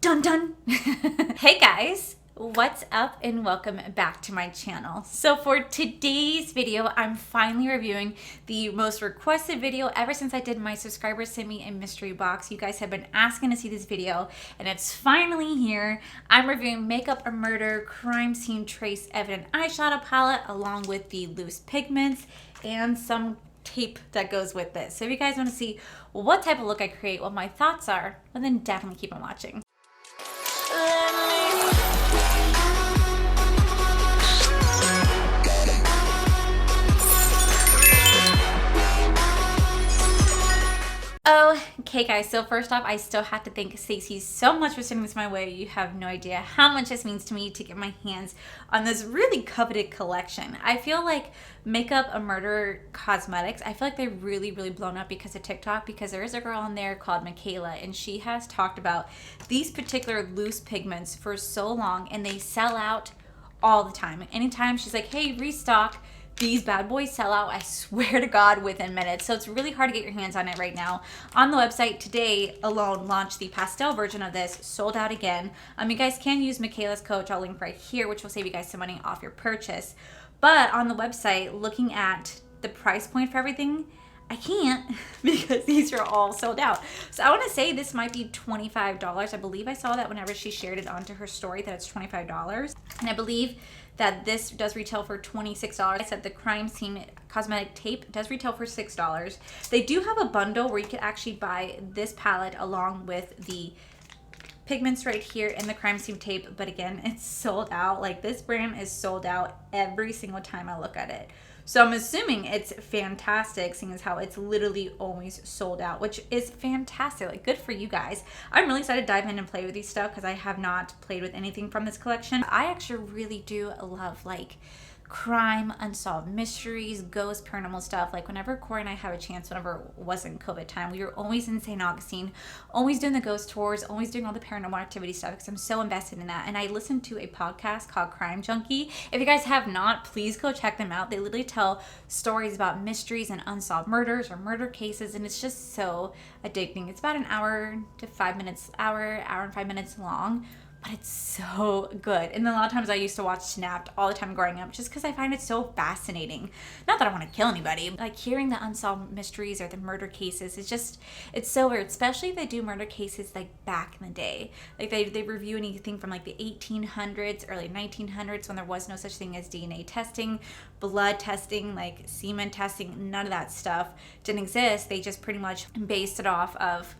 Dun dun! Hey guys, what's up and welcome back to my channel. So for today's video, I'm finally reviewing the most requested video ever since I did my subscribers sent me a mystery box. You guys have been asking to see this video and it's finally here. I'm reviewing Makeup or Murder Crime Scene Trace Evident Eyeshadow Palette along with the loose pigments and some tape that goes with it. So if you guys want to see what type of look I create, what my thoughts are, well then definitely keep on watching. Okay guys, so first off, I still have to thank Stacey so much for sending this my way. You have no idea how much this means to me to get my hands on this really coveted collection. I feel like Makeup or Murder Cosmetics, I feel like they're really blown up because of TikTok, because there is a girl on there called Michaela and she has talked about these particular loose pigments for so long and they sell out all the time. Anytime she's like, hey, restock, these bad boys sell out, I swear to God, within minutes. So it's really hard to get your hands on it right now. On the website today alone, launched the pastel version of this, sold out again. You guys can use Michaela's code, I'll link right here, which will save you guys some money off your purchase. But on the website, looking at the price point for everything, I can't because these are all sold out. So I want to say this might be $25. I believe I saw that whenever she shared it onto her story that it's $25. And I believe that this does retail for $26. I said the Crime Scene Cosmetic Tape does retail for $6. They do have a bundle where you could actually buy this palette along with the pigments right here and the Crime Scene Tape, but again, it's sold out. Like, this brand is sold out every single time I look at it. So I'm assuming it's fantastic, seeing as how it's literally always sold out, which is fantastic. Like, good for you guys. I'm really excited to dive in and play with these stuff because I have not played with anything from this collection. I actually really do love like crime, unsolved mysteries, ghost, paranormal stuff. Like, whenever Corey and I have a chance, whenever it wasn't COVID time, we were always in St. Augustine, always doing the ghost tours, always doing all the paranormal activity stuff because I'm so invested in that. And I listened to a podcast called Crime Junkie. If you guys have not, please go check them out. They literally tell stories about mysteries and unsolved murders or murder cases, and it's just so addicting. It's about an hour to 5 minutes, hour and 5 minutes long. But it's so good. And a lot of times I used to watch Snapped all the time growing up just because I find it so fascinating. Not that I want to kill anybody. Like, hearing the unsolved mysteries or the murder cases, it's so weird. Especially if they do murder cases like back in the day. Like, they review anything from like the 1800s, early 1900s, when there was no such thing as DNA testing, blood testing, like semen testing. None of that stuff didn't exist. They just pretty much based it off of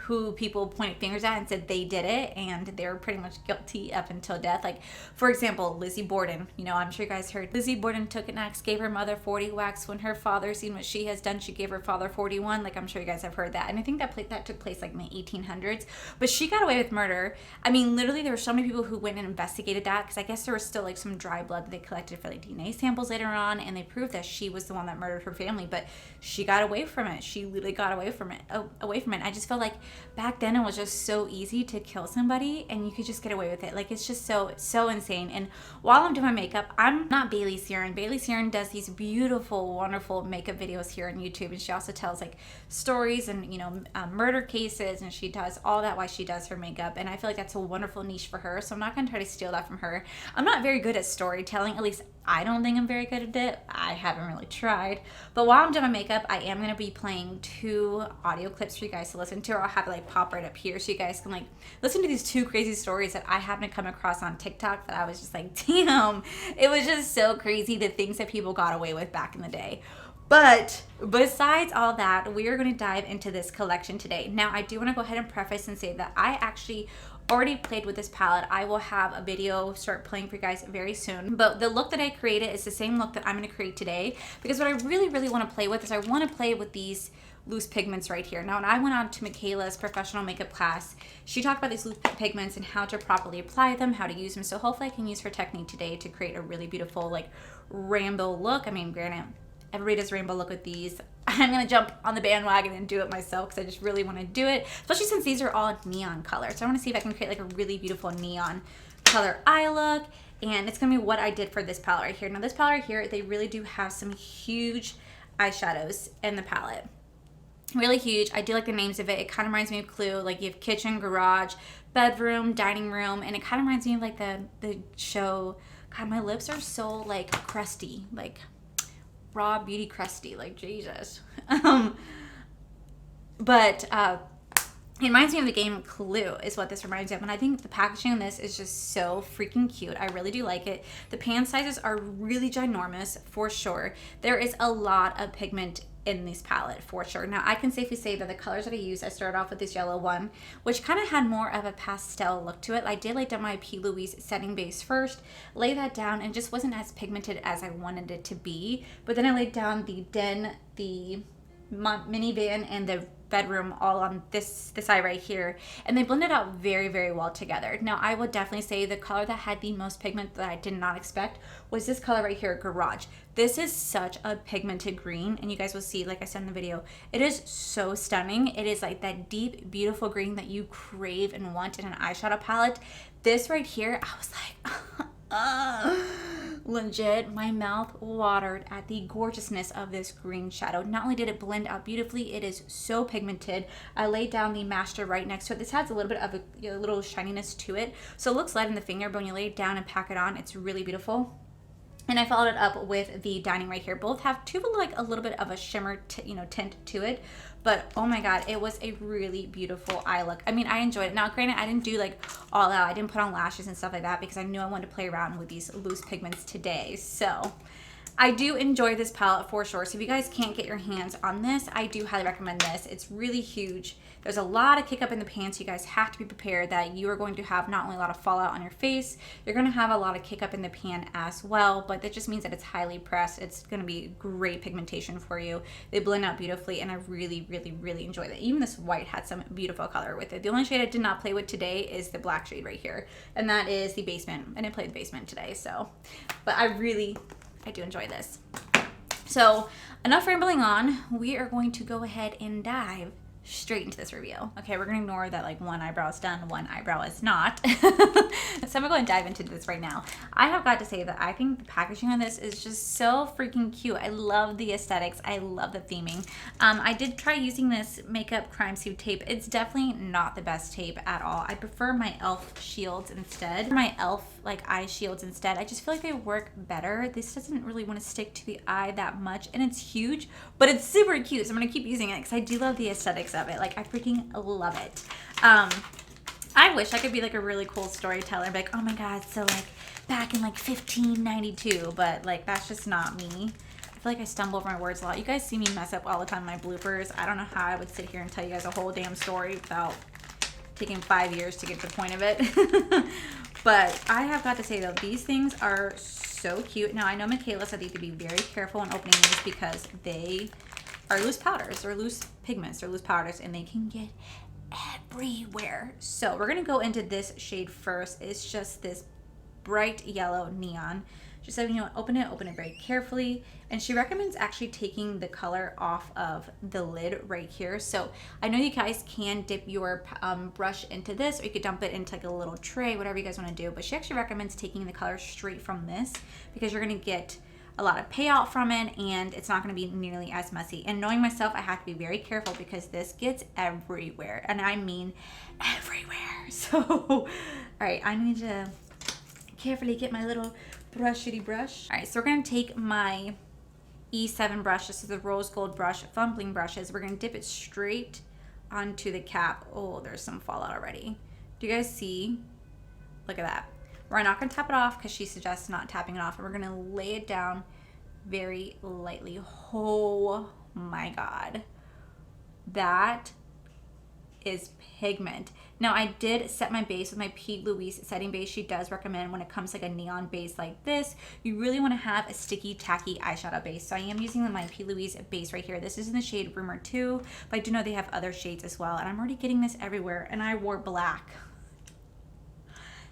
who people pointed fingers at and said they did it, and they were pretty much guilty up until death. Like, for example, Lizzie Borden. You know, I'm sure you guys heard Lizzie Borden took an axe, gave her mother 40 whacks. When her father seen what she has done, she gave her father 41. Like, I'm sure you guys have heard that. And I think that took place like in the 1800s. But she got away with murder. I mean, literally, there were so many people who went and investigated that because I guess there was still like some dry blood that they collected for like DNA samples later on, and they proved that she was the one that murdered her family. But she got away from it. She literally got away from it. I just felt like back then it was just so easy to kill somebody and you could just get away with it. Like, it's just so insane. And while I'm doing my makeup, I'm not Bailey Saren. Bailey Saren does these beautiful, wonderful makeup videos here on YouTube, and she also tells like stories and, you know, murder cases, and she does all that while she does her makeup. And I feel like that's a wonderful niche for her, so I'm not going to try to steal that from her. I'm not very good at storytelling, at least I don't think I'm very good at it. I haven't really tried. But while I'm doing my makeup, I am going to be playing 2 audio clips for you guys to listen to, or I'll have it like pop right up here so you guys can like listen to these 2 crazy stories that I happen to come across on TikTok that I was just like, damn, it was just so crazy, the things that people got away with back in the day. But besides all that, we are going to dive into this collection today. Now, I do want to go ahead and preface and say that I actually already played with this palette. I will have a video start playing for you guys very soon. But the look that I created is the same look that I'm going to create today, because what I really want to play with is I want to play with these loose pigments right here. Now, when I went on to Michaela's professional makeup class, she talked about these loose pigments and how to properly apply them, how to use them. So hopefully I can use her technique today to create a really beautiful like rainbow look. I mean, granted, everybody does rainbow look with these. I'm going to jump on the bandwagon and do it myself because I just really want to do it, especially since these are all neon colors. So I want to see if I can create like a really beautiful neon color eye look, and it's going to be what I did for this palette right here. Now, this palette right here, they really do have some huge eyeshadows in the palette. Really huge. I do like the names of it. It kind of reminds me of Clue. Like you have kitchen, garage, bedroom, dining room, and it kind of reminds me of like the show. God, my lips are so like crusty, like raw beauty crusty, like Jesus. But it reminds me of the game Clue is what this reminds me of. And I think the packaging on this is just so freaking cute. I really do like it. The pan sizes are really ginormous for sure. There is a lot of pigment in this palette for sure. Now I can safely say that the colors that I used, I started off with this yellow one, which kind of had more of a pastel look to it. I did lay down my P. Louise setting base first, lay that down, and just wasn't as pigmented as I wanted it to be. But then I laid down the den, the minivan, and the bedroom all on this eye right here, and they blended out very, very well together. Now I would definitely say the color that had the most pigment that I did not expect was this color right here, Garage. This is such a pigmented green, and you guys will see, like I said in the video, it is so stunning. It is like that deep, beautiful green that you crave and want in an eyeshadow palette. This right here, I was like legit, my mouth watered at the gorgeousness of this green shadow. Not only did it blend out beautifully, it is so pigmented. I laid down the master right next to it. This has a little bit of a little shininess to it, so it looks light in the finger, but when you lay it down and pack it on, it's really beautiful. And I followed it up with the dining right here. Both have like a little bit of a shimmer tint to it. But oh my god, it was a really beautiful eye look. I mean, I enjoyed it. Now, granted, I didn't do like all out. I didn't put on lashes and stuff like that because I knew I wanted to play around with these loose pigments today. So I do enjoy this palette for sure. So if you guys can't get your hands on this, I do highly recommend this. It's really huge. There's a lot of kick up in the pan, so you guys have to be prepared that you are going to have not only a lot of fallout on your face, you're going to have a lot of kick up in the pan as well, but that just means that it's highly pressed. It's going to be great pigmentation for you. They blend out beautifully, and I really, really, really enjoy that. Even this white had some beautiful color with it. The only shade I did not play with today is the black shade right here, and that is the Basement. I didn't play the Basement today, so, but I do enjoy this. So enough rambling on. We are going to go ahead and dive straight into this review. Okay, we're gonna ignore that like one eyebrow is done, one eyebrow is not. So I'm gonna go and dive into this right now. I have got to say that I think the packaging on this is just so freaking cute. I love the aesthetics. I love the theming. I did try using this Makeup Crime Suit tape. It's definitely not the best tape at all. I prefer my e.l.f. shields instead. My e.l.f. like eye shields instead. I just feel like they work better. This doesn't really want to stick to the eye that much, and it's huge, but it's super cute. So I'm gonna keep using it because I do love the aesthetics of it. Like I freaking love it. I wish I could be like a really cool storyteller and be like, oh my god, so like back in like 1592, but like that's just not me. I feel like I stumble over my words a lot. You guys see me mess up all the time in my bloopers. I don't know how I would sit here and tell you guys a whole damn story without taking 5 years to get to the point of it. But I have got to say though, these things are so cute. Now I know Michaela said they need to be very careful in opening these because they are loose powders or loose pigments or loose powders, and they can get everywhere. So we're gonna go into this shade first. It's just this bright yellow neon. She said, you know, open it very carefully. And she recommends actually taking the color off of the lid right here. So I know you guys can dip your brush into this, or you could dump it into like a little tray, whatever you guys want to do. But she actually recommends taking the color straight from this because you're going to get a lot of payout from it, and it's not going to be nearly as messy. And knowing myself, I have to be very careful because this gets everywhere, and I mean everywhere. So, all right, I need to carefully get my little brushity brush. All right, so we're going to take my E7 brush. This is the rose gold brush, fumbling brushes. We're going to dip it straight onto the cap. Oh, there's some fallout already. Do you guys see? Look at that. We're not going to tap it off because she suggests not tapping it off. And we're going to lay it down very lightly. Oh my god. That is pigment. Now I did set my base with my P. Louise setting base. She does recommend when it comes to like a neon base like this, you really want to have a sticky, tacky eyeshadow base. So I am using my P. Louise base right here. This is in the shade Rumor 2, but I do know they have other shades as well. And I'm already getting this everywhere, and I wore black.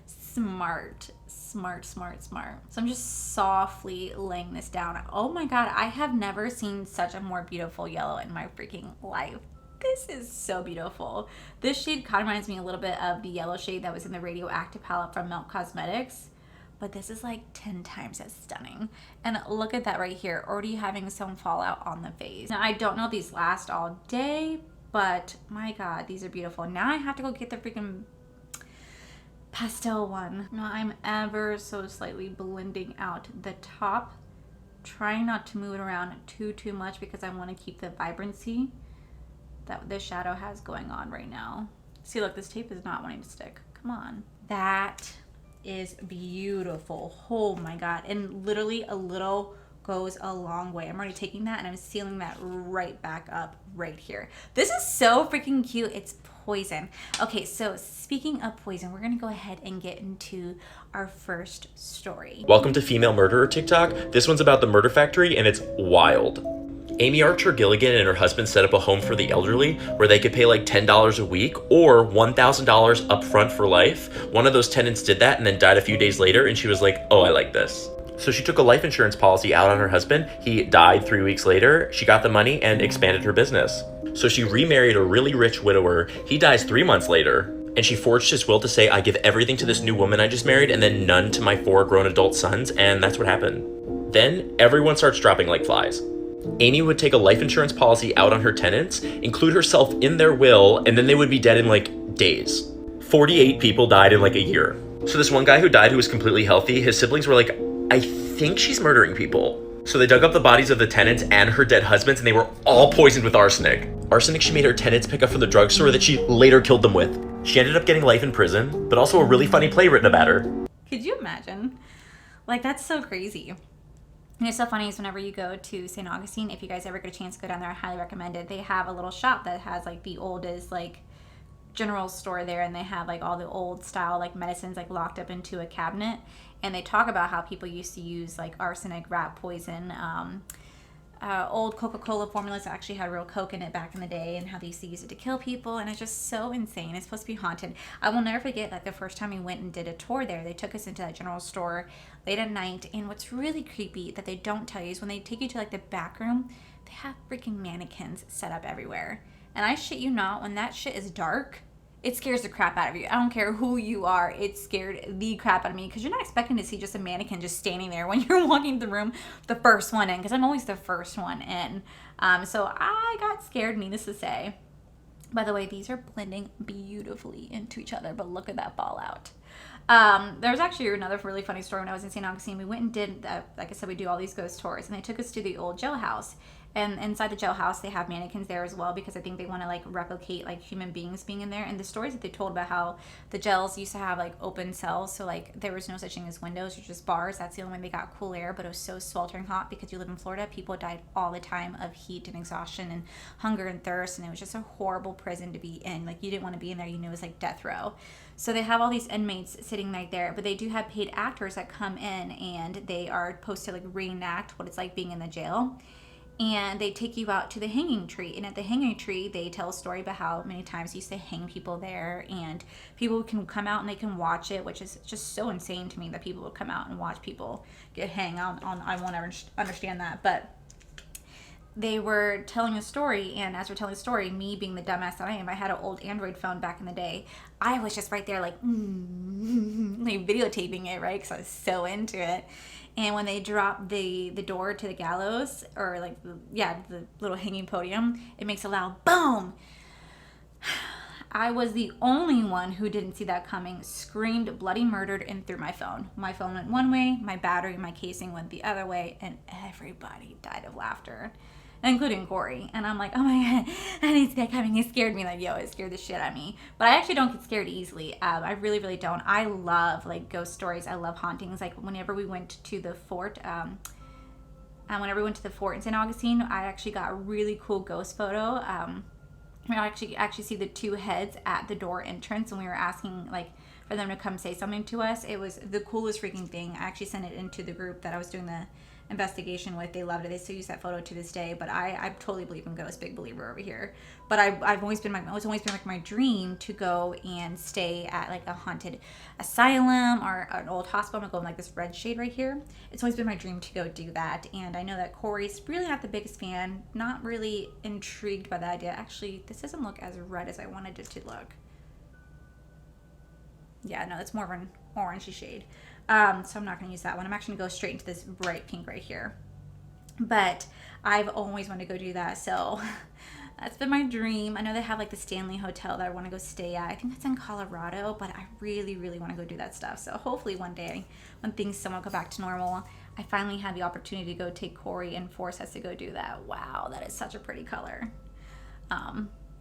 Smart. So I'm just softly laying this down. Oh my god, I have never seen such a more beautiful yellow in my freaking life. This is so beautiful. This shade kind of reminds me a little bit of the yellow shade that was in the Radioactive palette from Milk Cosmetics. but this is like 10 times as stunning. And look at that right here, already having some fallout on the face. Now I don't know if these last all day, but my God, these are beautiful. Now I have to go get the freaking pastel one. Now I'm ever so slightly blending out the top, trying not to move it around too much because I want to keep the vibrancy that this shadow has going on right now. See, look, this tape is not wanting to stick. Come on. That is beautiful. Oh my God. And literally a little goes a long way. I'm already taking that and I'm sealing that right back up right here. This is so freaking cute. It's poison. Okay, so speaking of poison, we're gonna go ahead and get into our first story. Welcome to Female Murderer TikTok. This one's about the murder factory and it's wild. Amy Archer Gilligan and her husband set up a home for the elderly where they could pay like $10 a week or $1,000 up front for life. One of those tenants did that and then died a few days later, and she was like, oh, I like this. So she took a life insurance policy out on her husband. He died 3 weeks later. She got the money and expanded her business. So she remarried a really rich widower. He dies 3 months later. And she forged his will to say, I give everything to this new woman I just married and then none to my 4 grown adult sons. And that's what happened. Then everyone starts dropping like flies. Amy would take a life insurance policy out on her tenants, include herself in their will, and then they would be dead in like days. 48 people died in like a year. So this one guy who died who was completely healthy, his siblings were like, I think she's murdering people. So they dug up the bodies of the tenants and her dead husbands, and they were all poisoned with arsenic. Arsenic she made her tenants pick up from the drugstore that she later killed them with. She ended up getting life in prison, but also a really funny play written about her. Could you imagine? Like, that's so crazy. And it's so funny is whenever you go to St. Augustine, if you guys ever get a chance to go down there, I highly recommend it. They have a little shop that has like the oldest like general store there, and they have like all the old style like medicines like locked up into a cabinet. And they talk about how people used to use like arsenic, rat poison, old Coca-Cola formulas that actually had real Coke in it back in the day, and how they used to use it to kill people. And it's just so insane. It's supposed to be haunted. I will never forget like the first time we went and did a tour there. They took us into that general store late at night, and what's really creepy that they don't tell you is when they take you to like the back room, they have freaking mannequins set up everywhere. And I shit you not, when that shit is dark, it scares the crap out of you. I don't care who you are. It scared the crap out of me because you're not expecting to see just a mannequin just standing there when you're walking the room, the first one in, because I'm always the first one in. So I got scared, needless to say. By the way, these are blending beautifully into each other, but look at that fallout. There's actually another really funny story. When I was in St. Augustine, we went and did, like I said, we do all these ghost tours, and they took us to the old jailhouse. And inside the jailhouse, they have mannequins there as well because I think they want to like replicate like human beings being in there. And the stories that they told about how the jails used to have like open cells, so like there was no such thing as windows or just bars. That's the only way they got cool air, but it was so sweltering hot because you live in Florida. People died all the time of heat and exhaustion and hunger and thirst, and it was just a horrible prison to be in. Like you didn't want to be in there. You knew it was like death row. So they have all these inmates sitting right there, but they do have paid actors that come in and they are supposed to like reenact what it's like being in the jail. And they take you out to the hanging tree. And at the hanging tree, they tell a story about how many times they used to hang people there. And people can come out and they can watch it, which is just so insane to me that people would come out and watch people get hanged on. I won't ever understand that. But they were telling a story, and as we're telling a story, me being the dumbass that I am, I had an old Android phone back in the day. I was just right there like videotaping it, right? Because I was so into it. And when they dropped the door to the gallows, or like, the little hanging podium, it makes a loud boom. I was the only one who didn't see that coming, screamed bloody murdered, and threw my phone. My phone went one way, my battery, my casing went the other way, and everybody died of laughter, including Corey. And I'm like, oh my God, I didn't see that coming. It scared me. Like, yo, it scared the shit out of me. But I actually don't get scared easily. I really, really don't. I love like ghost stories. I love hauntings. Like whenever we went to the fort, whenever we went to the fort in St. Augustine, I actually got a really cool ghost photo. We actually see the two heads at the door entrance, and we were asking like for them to come say something to us. It was the coolest freaking thing. I actually sent it into the group that I was doing the investigation with. They loved it. They still use that photo to this day. But I totally believe in ghosts. Big believer over here. But it's always been like my dream to go and stay at like a haunted asylum or an old hospital. I'm gonna go in like this red shade right here. It's always been my dream to go do that. And I know that Corey's really not the biggest fan. Not really intrigued by the idea. Actually, this doesn't look as red as I wanted it to look. Yeah, no, it's more of an orangey shade. So I'm not going to use that one. I'm actually going to go straight into this bright pink right here. But I've always wanted to go do that, so that's been my dream. I know they have like the Stanley Hotel that I want to go stay at. I think that's in Colorado, but I really, really want to go do that stuff. So hopefully one day when things somewhat go back to normal, I finally had the opportunity to go take Corey and force us to go do that. Wow, that is such a pretty color.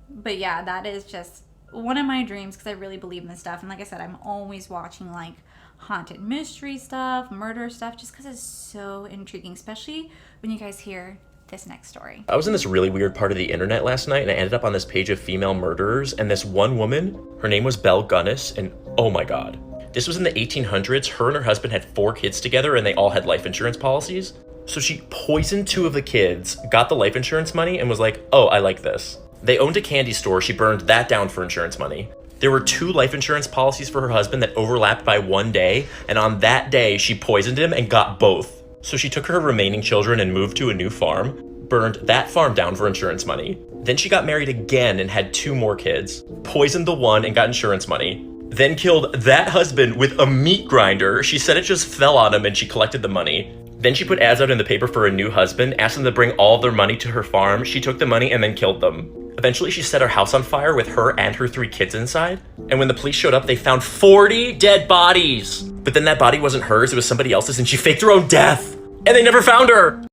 But yeah, that is just one of my dreams because I really believe in this stuff. And like I said, I'm always watching like haunted mystery stuff, murder stuff, just because it's so intriguing, especially when you guys hear this next story. I was in this really weird part of the internet last night and I ended up on this page of female murderers, and this one woman, her name was Belle Gunnis, and oh my god. This was in the 1800s. Her and her husband had 4 kids together and they all had life insurance policies. So she poisoned 2 of the kids, got the life insurance money, and was like, oh, I like this. They owned a candy store. She burned that down for insurance money. There were 2 life insurance policies for her husband that overlapped by 1 day, and on that day, she poisoned him and got both. So she took her remaining children and moved to a new farm, burned that farm down for insurance money. Then she got married again and had 2 more kids, poisoned the one and got insurance money, then killed that husband with a meat grinder. She said it just fell on him and she collected the money. Then she put ads out in the paper for a new husband, asked them to bring all of their money to her farm. She took the money and then killed them. Eventually, she set her house on fire with her and her 3 kids inside. And when the police showed up, they found 40 dead bodies. But then that body wasn't hers, it was somebody else's, and she faked her own death. And they never found her.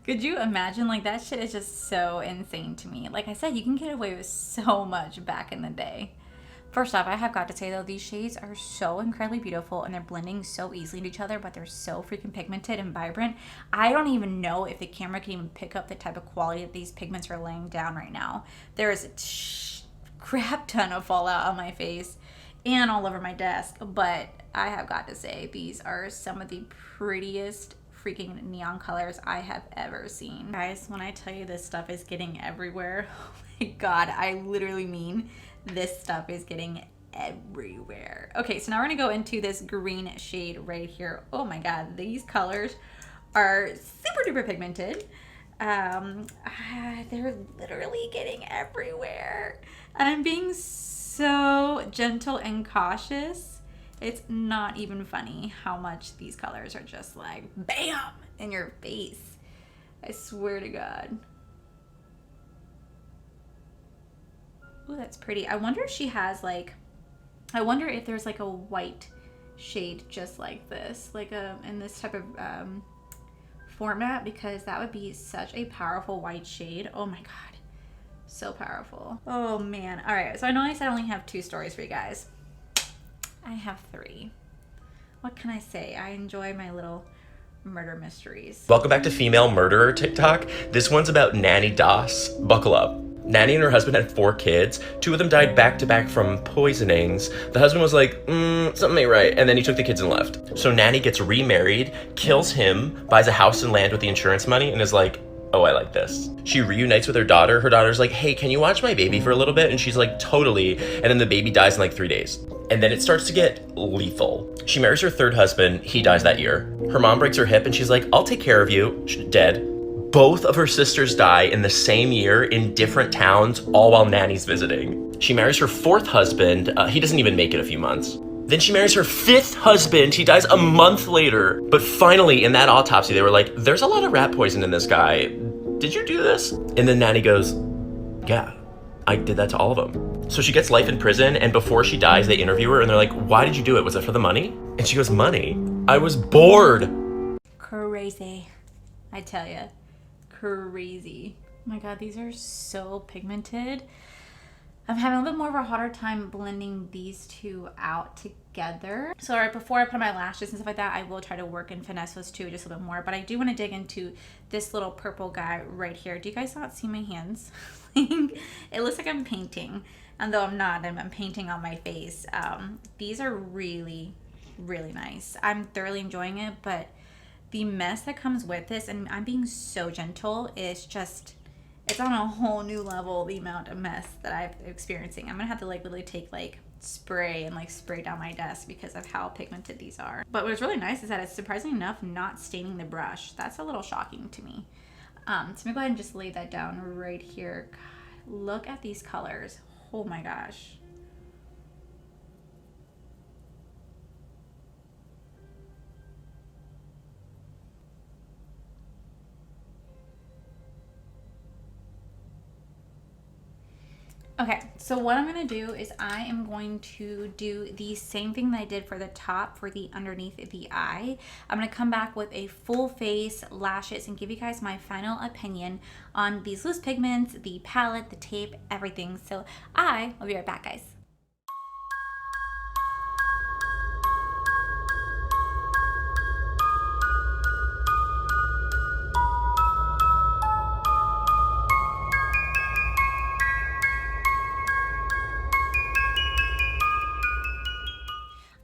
Could you imagine? Like, that shit is just so insane to me. Like I said, you can get away with so much back in the day. First off, I have got to say though, these shades are so incredibly beautiful and they're blending so easily into each other, but they're so freaking pigmented and vibrant. I don't even know if the camera can even pick up the type of quality that these pigments are laying down right now. There is a crap ton of fallout on my face and all over my desk, but I have got to say these are some of the prettiest freaking neon colors I have ever seen. Guys, when I tell you this stuff is getting everywhere, oh my god, I literally mean this stuff is getting everywhere. Okay, so now we're gonna go into this green shade right here. Oh my god, these colors are super duper pigmented. They're literally getting everywhere. And I'm being so gentle and cautious. It's not even funny how much these colors are just like BAM in your face. I swear to god. Ooh, that's pretty. I wonder if she has like, I wonder if there's like a white shade just like this, like in this type of format, because that would be such a powerful white shade. Oh my god, so powerful. Oh man. All right, so I know I said I only have 2 stories for you guys. I have 3. What can I say? I enjoy my little murder mysteries. Welcome back to Female Murderer TikTok. This one's about Nanny Doss. Buckle up. Nanny and her husband had 4 kids. 2 of them died back to back from poisonings. The husband was like, something ain't right. And then he took the kids and left. So Nanny gets remarried, kills him, buys a house and land with the insurance money, and is like, oh, I like this. She reunites with her daughter. Her daughter's like, hey, can you watch my baby for a little bit? And she's like, totally. And then the baby dies in like 3 days. And then it starts to get lethal. She marries her 3rd husband. He dies that year. Her mom breaks her hip and she's like, I'll take care of you. She's dead. Both of her sisters die in the same year in different towns, all while Nanny's visiting. She marries her 4th husband. He doesn't even make it a few months. Then she marries her 5th husband. He dies a month later. But finally, in that autopsy, they were like, there's a lot of rat poison in this guy. Did you do this? And then Nanny goes, yeah, I did that to all of them. So she gets life in prison, and before she dies, they interview her, and they're like, why did you do it? Was it for the money? And she goes, money? I was bored. Crazy. I tell you. Crazy. Oh my god, these are so pigmented. I'm having a little bit more of a harder time blending these 2 out together. So right before I put on my lashes and stuff like that, I will try to work and finesse those 2 just a little bit more. But I do want to dig into this little purple guy right here. Do you guys not see my hands? It looks like I'm painting. And though I'm not, I'm painting on my face. These are really, really nice. I'm thoroughly enjoying it, but the mess that comes with this, and I'm being so gentle, is just, it's on a whole new level, the amount of mess that I'm experiencing. I'm gonna have to like literally take like spray and like spray down my desk because of how pigmented these are. But what's really nice is that it's surprisingly enough not staining the brush. That's a little shocking to me. So I'm gonna go ahead and just lay that down right here. God, look at these colors. Oh my gosh. Okay, so what I'm going to do is I am going to do the same thing that I did for the top, for the underneath the eye. I'm going to come back with a full face, lashes, and give you guys my final opinion on these loose pigments, the palette, the tape, everything. So I will be right back, guys.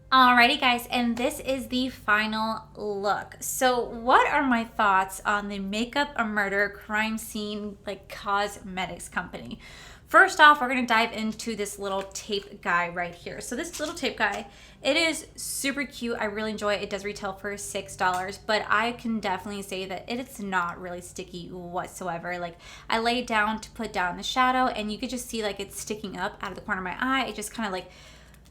Alrighty guys, and this is the final look. So what are my thoughts on the Makeup a Murder crime scene like cosmetics company? First off, we're going to dive into this little tape guy right here. So this little tape guy, it is super cute. I really enjoy it. It does retail for $6, but I can definitely say that it's not really sticky whatsoever. Like I lay it down to put down the shadow and you could just see like it's sticking up out of the corner of my eye. It just kind of like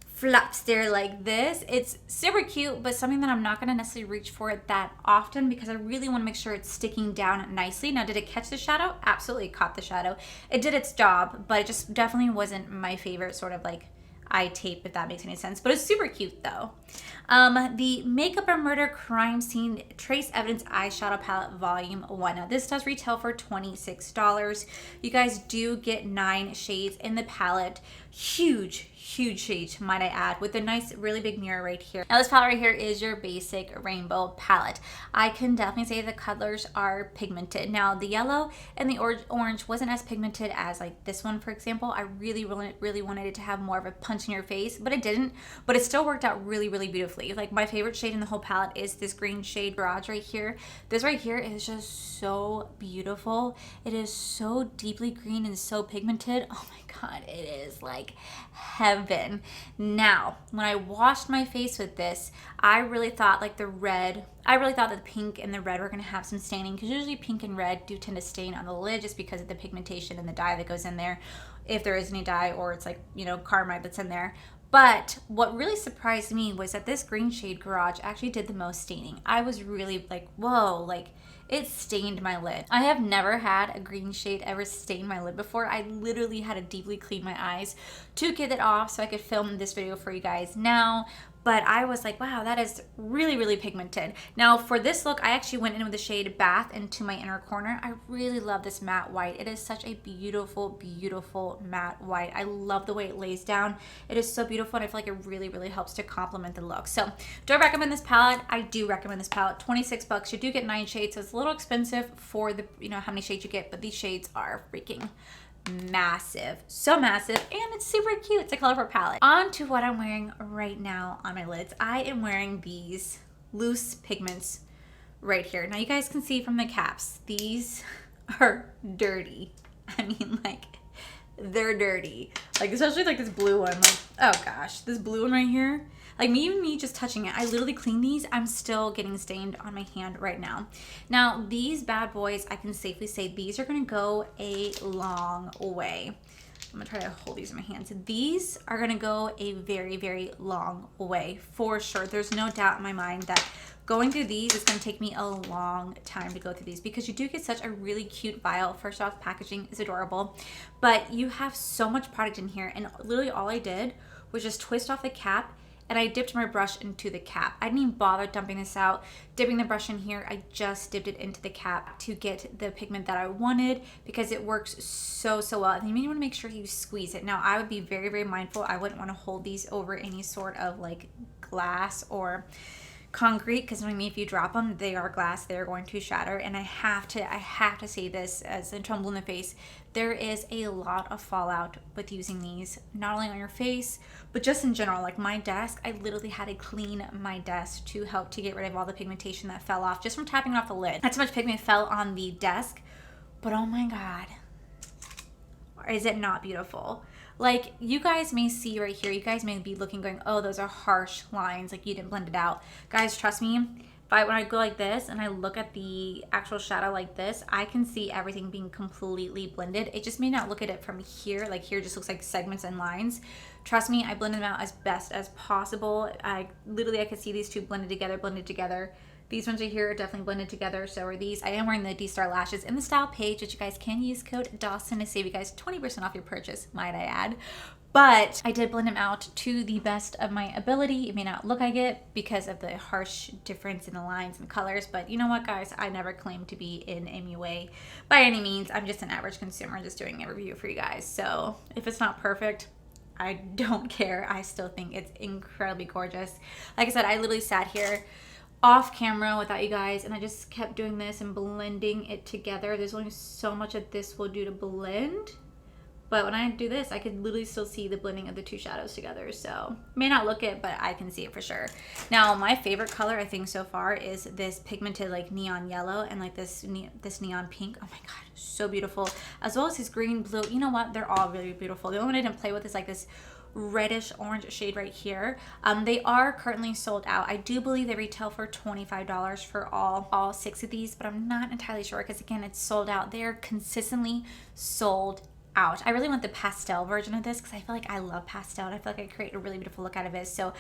flaps there like this. It's super cute, but something that I'm not going to necessarily reach for it that often because I really want to make sure it's sticking down nicely. Now, did it catch the shadow? Absolutely caught the shadow. It did its job, but it just definitely wasn't my favorite sort of like eye tape, if that makes any sense. But it's super cute though. The Makeup a Murder Crime Scene Trace Evidence Eyeshadow Palette Volume 1. Now this does retail for $26. You guys do get 9 shades in the palette. Huge shades, might I add, with a nice really big mirror right here. Now this palette right here is your basic rainbow palette. I can definitely say the colors are pigmented. Now the yellow and the orange wasn't as pigmented as like this one, for example. I really wanted it to have more of a punch in your face, but it didn't. But it still worked out really beautifully. Like my favorite shade in the whole palette is this green shade Garage right here. This right here is just so beautiful. It is so deeply green and so pigmented. Oh my god, it is like heaven. Now, when I washed my face with this, I really thought like the pink and the red were going to have some staining because usually pink and red do tend to stain on the lid just because of the pigmentation and the dye that goes in there, if there is any dye, or it's like, you know, carmine that's in there. But what really surprised me was that this green shade Garage actually did the most staining. I was really like, whoa, like it stained my lid. I have never had a green shade ever stain my lid before. I literally had to deeply clean my eyes to get it off so I could film this video for you guys now. But I was like, wow, that is really pigmented. Now for this look, I actually went in with the shade Bath into my inner corner. I really love this matte white. It is such a beautiful matte white. I love the way it lays down. It is so beautiful and I feel like it really helps to complement the look. So do I recommend this palette? I do recommend this palette. $26. You do get 9 shades, so it's a little expensive for the, you know, how many shades you get, but these shades are freaking massive, so massive, and it's super cute. It's a colorful palette. On to what I'm wearing right now on my lids. I am wearing these loose pigments right here. Now you guys can see from the caps, these are dirty. I mean, like, they're dirty. Like, especially like this blue one. Like, oh gosh, this blue one right here. Like even me just touching it, I literally cleaned these. I'm still getting stained on my hand right now. Now these bad boys, I can safely say these are gonna go a long way. I'm gonna try to hold these in my hands. These are gonna go a very long way for sure. There's no doubt in my mind that going through these is going to take me a long time to go through these because you do get such a really cute vial. First off, packaging is adorable, but you have so much product in here, and literally all I did was just twist off the cap and I dipped my brush into the cap. I didn't even bother dumping this out, dipping the brush in here. I just dipped it into the cap to get the pigment that I wanted because it works so well. And you want to make sure you squeeze it. Now I would be very mindful. I wouldn't want to hold these over any sort of like glass or concrete because I mean if you drop them, they are glass, they're going to shatter. And I have to say this as a tumble in the face, there is a lot of fallout with using these, not only on your face but just in general. Like my desk, I literally had to clean my desk to help to get rid of all the pigmentation that fell off just from tapping off the lid. Not so much pigment fell on the desk, but oh my god, is it not beautiful? Like you guys may see right here, you guys may be looking going, oh, those are harsh lines, like you didn't blend it out. Guys, trust me, when I go like this and I look at the actual shadow like this, I can see everything being completely blended. It just may not look at it from here, like here just looks like segments and lines. Trust me, I blended them out as best as possible. I could see these two blended together. These ones right here are definitely blended together. So are these. I am wearing the D-Star lashes in the style page, which you guys can use code Dawson to save you guys 20% off your purchase, might I add. But I did blend them out to the best of my ability. It may not look like it because of the harsh difference in the lines and colors, but you know what, guys? I never claim to be an MUA by any means. I'm just an average consumer just doing a review for you guys. So if it's not perfect, I don't care. I still think it's incredibly gorgeous. Like I said, I literally sat here off camera without you guys and I just kept doing this and blending it together. There's only so much that this will do to blend. But when I do this, I could literally still see the blending of the two shadows together. So may not look it, but I can see it for sure. Now, my favorite color I think so far is this pigmented like neon yellow and like this neon pink. Oh my God, so beautiful. As well as this green, blue. You know what? They're all really beautiful. The only one I didn't play with is like this reddish orange shade right here. They are currently sold out. I do believe they retail for $25 for all 6 of these, but I'm not entirely sure because again, it's sold out. They're consistently sold out. I really want the pastel version of this because I feel like I love pastel and I feel like I create a really beautiful look out of it. So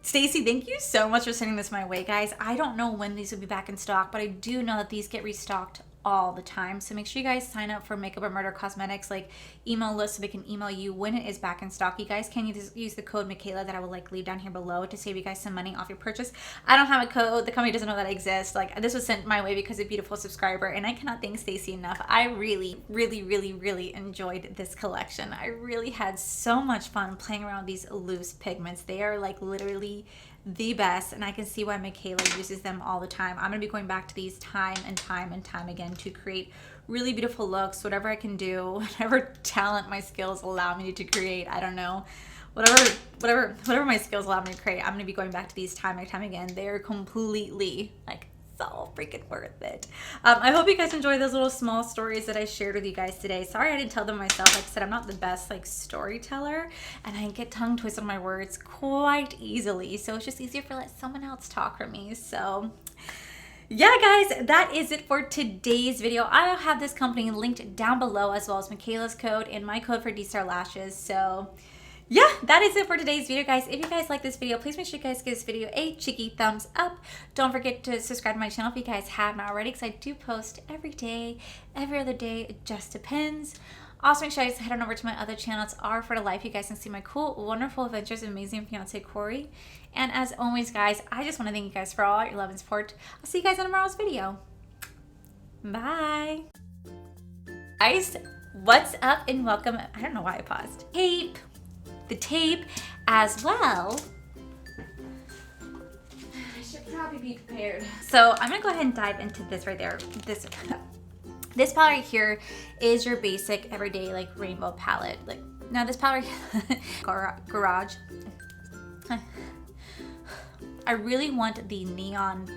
Stacy, thank you so much for sending this my way, guys. I don't know when these will be back in stock, but I do know that these get restocked all the time. So make sure you guys sign up for Makeup or Murder Cosmetics, like email list so they can email you when it is back in stock. You guys can use the code Michaela that I will like leave down here below to save you guys some money off your purchase. I don't have a code. The company doesn't know that I exist. Like this was sent my way because of a beautiful subscriber and I cannot thank Stacy enough. I really enjoyed this collection. I really had so much fun playing around with these loose pigments. They are like literally the best and I can see why Michaela uses them all the time. I'm gonna be going back to these time and time again to create really beautiful looks, whatever I can do, whatever talent my skills allow me to create. I don't know, whatever my skills allow me to create, I'm gonna be going back to these time and time again. They're completely like so freaking worth it. I hope you guys enjoyed those little small stories that I shared with you guys today. Sorry I didn't tell them myself. Like I said, I'm not the best like storyteller and I get tongue twisted on my words quite easily. So it's just easier for let someone else talk for me. So yeah, guys, that is it for today's video. I'll have this company linked down below as well as Michaela's code and my code for D-Star Lashes. So yeah, that is it for today's video, guys. If you guys like this video, please make sure you guys give this video a cheeky thumbs up. Don't forget to subscribe to my channel if you guys haven't already, because I do post every day, every other day. It just depends. Also, make sure you guys head on over to my other channel. It's R for the Life. You guys can see my cool, wonderful adventures of amazing fiance Corey. And as always, guys, I just want to thank you guys for all your love and support. I'll see you guys in tomorrow's video. Bye. Guys, what's up and welcome. I don't know why I paused. The tape as well. I should probably be prepared. So I'm gonna go ahead and dive into this right there. This palette right here is your basic everyday like rainbow palette. Like now this palette Garage. I really want the neon,